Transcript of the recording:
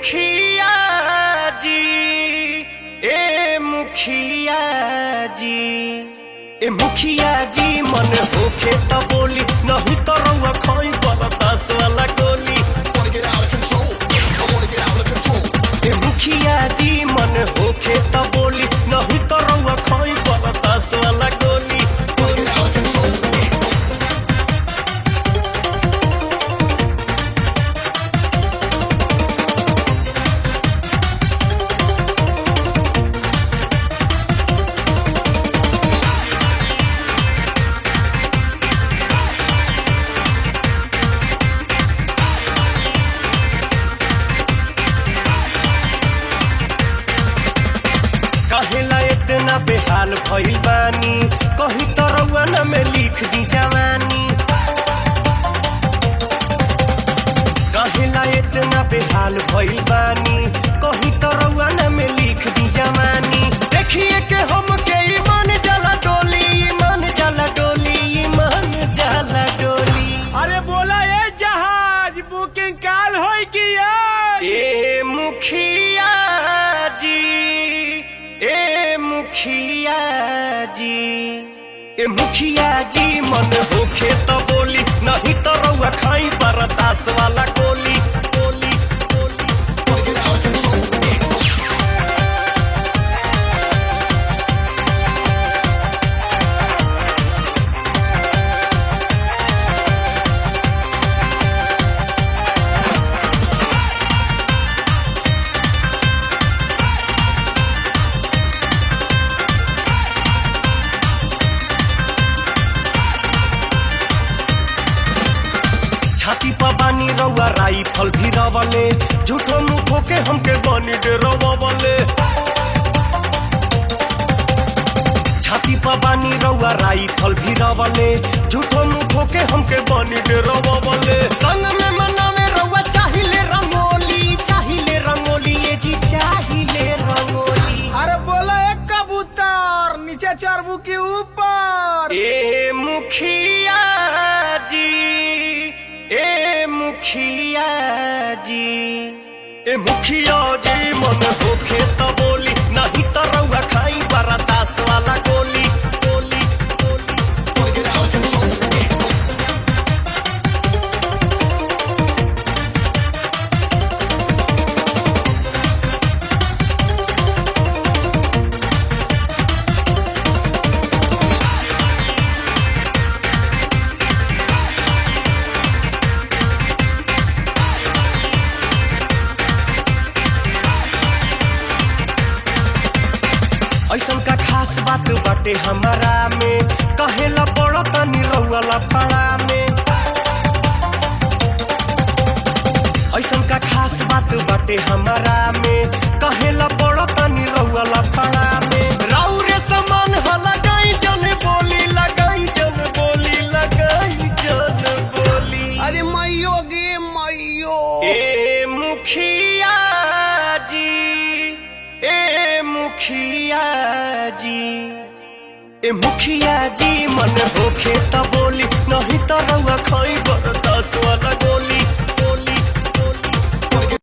मुखिया जी, ए मुखिया जी, ए मुखिया जी मन होखे त बोली, नहीं तो रउआ खोई बरदास वाला गोली। ए मुखिया जी मन होखे त बोली, नहीं तो रउआ खोई बरदास वाला गोली। कहेला इतना बेहाल भइल बानी, कहीं तो रउआ न में लिख दी जवानी। कहेला इतना बेहाल भइल बानी, कहीं तो रउआ न में लिख दी जवानी। देखिए के हम के ईमान जाला डोली, ईमान जाला डोली, ईमान जाला डोली। अरे बोला ये जहाज बुकिंग काल होई कि यार। ए मुखिया जी, ए मुखिया जी, ए मुखिया जी मन होखे त बोली, नहीं तो रउआ खाई बरदास वाला गोली गोली गोली। छाती पर बानी रउआ राइफल भी रवले, झूठो मुखो के हमके बनी दे रवले। छाती पर बानी रउआ राइफल भी रवले, झूठो मुखो के हमके बनी दे रवले। संग में मनावे रउआ चाहिले रंगोली, चाहिले रंगोली, ये जी चाहिले रंगोली। अरे बोला एक कबूतर नीचे चरबू के ऊपर। ए मुखिया जी, ए मुखिया जी, ए मुखिया जी मन होखे त बोली, नहीं तो रउआ खाई बरदास वाला गोली गोली गोली। ऐसन का खास बात बाटे हमारा में, कहेला बड़ा तनी रउआ लफड़ा में। ऐसन का खास बात बाटे हमारा में, कहेला बड़ा तनी रउआ लफड़ा में। राउरे समान ह लगाई जन बोली, लगाई जन बोली, लगाई जन बोली। अरे मैयो गे मैयो। ए मुखिया जी, ए मुखिया जी, ए मुखिया जी मन होखे त बोली, नहीं तो रउआ खाई बरदास वाला गोली।